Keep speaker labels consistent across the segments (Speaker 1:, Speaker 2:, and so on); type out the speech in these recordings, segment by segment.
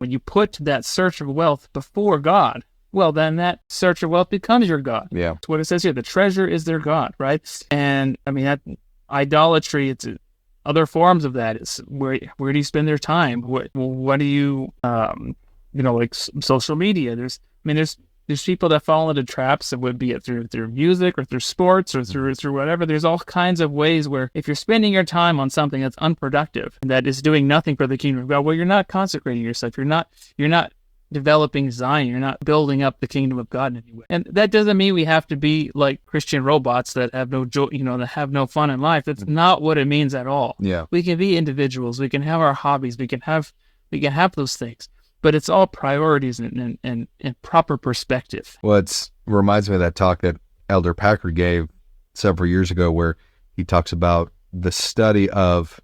Speaker 1: When you put that search of wealth before God, well, then that search of wealth becomes your God.
Speaker 2: Yeah.
Speaker 1: That's what it says here. The treasure is their God, right? And I mean, that idolatry, it's other forms of that. It's where do you spend their time? What do you, like social media. There's people that fall into traps, that would be it through music or through sports or through whatever. There's all kinds of ways where if you're spending your time on something that's unproductive, that is doing nothing for the kingdom of God, well, you're not consecrating yourself. You're not developing Zion. You're not building up the kingdom of God in any way. And that doesn't mean we have to be like Christian robots that have no joy, that have no fun in life. That's not what it means at all.
Speaker 2: Yeah.
Speaker 1: We can be individuals. We can have our hobbies. We can have those things. But it's all priorities and proper perspective.
Speaker 2: Well, it reminds me of that talk that Elder Packer gave several years ago, where he talks about the study of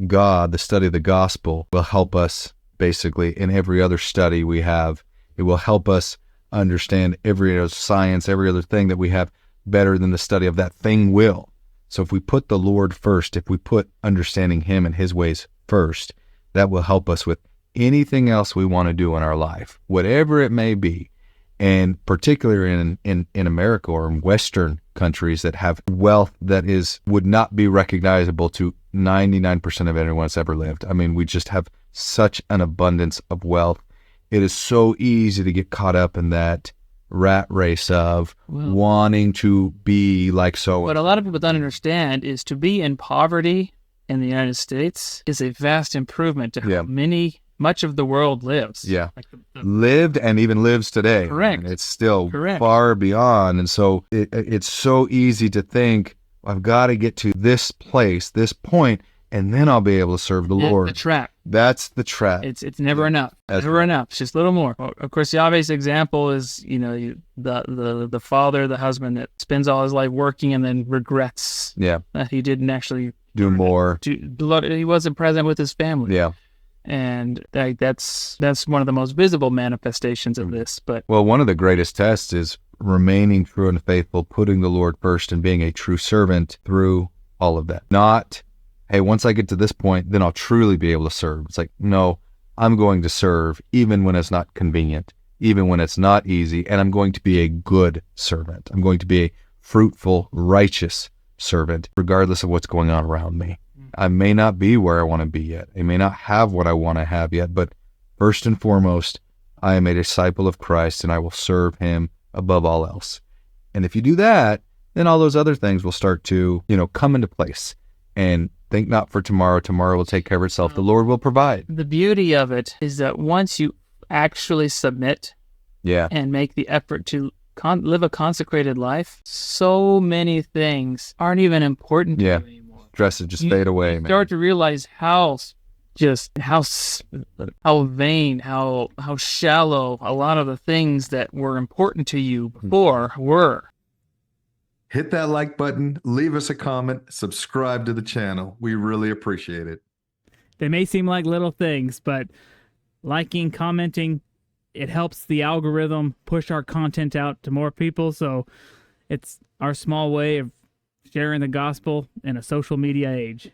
Speaker 2: God, the study of the gospel will help us basically in every other study we have. It will help us understand every other science, every other thing that we have better than the study of that thing will. So if we put the Lord first, if we put understanding Him and His ways first, that will help us with anything else we want to do in our life, whatever it may be. And particularly in America or in Western countries that have wealth that would not be recognizable to 99% of anyone that's ever lived. I mean, we just have such an abundance of wealth. It is so easy to get caught up in that rat race of wanting to be like so.
Speaker 1: What a lot of people don't understand is to be in poverty in the United States is a vast improvement to how much of the world lives.
Speaker 2: Yeah. Like lived and even lives today.
Speaker 1: Correct.
Speaker 2: And it's still far beyond. And so it's so easy to think, I've got to get to this place, this point, and then I'll be able to serve the Lord.
Speaker 1: The trap.
Speaker 2: That's the trap.
Speaker 1: It's never enough. Never enough. It's just a little more. Well, of course, the obvious example is, the father, the husband that spends all his life working and then regrets that he didn't actually
Speaker 2: do more.
Speaker 1: He wasn't present with his family.
Speaker 2: Yeah.
Speaker 1: And that's one of the most visible manifestations of this. But
Speaker 2: one of the greatest tests is remaining true and faithful, putting the Lord first, and being a true servant through all of that. Not, hey, once I get to this point, then I'll truly be able to serve. It's like, no, I'm going to serve even when it's not convenient, even when it's not easy, and I'm going to be a good servant. I'm going to be a fruitful, righteous servant, regardless of what's going on around me. I may not be where I want to be yet. I may not have what I want to have yet, but first and foremost, I am a disciple of Christ and I will serve Him above all else. And if you do that, then all those other things will start to, come into place. And think not for tomorrow. Tomorrow will take care of itself. The Lord will provide.
Speaker 1: The beauty of it is that once you actually submit and make the effort to live a consecrated life, so many things aren't even important to you anymore.
Speaker 2: Dresses just fade away, man.
Speaker 1: Start to realize how vain, how shallow a lot of the things that were important to you before were.
Speaker 3: Hit that like button, leave us a comment, subscribe to the channel. We really appreciate it.
Speaker 4: They may seem like little things, but liking, commenting, it helps the algorithm push our content out to more people. So it's our small way of sharing the gospel in a social media age.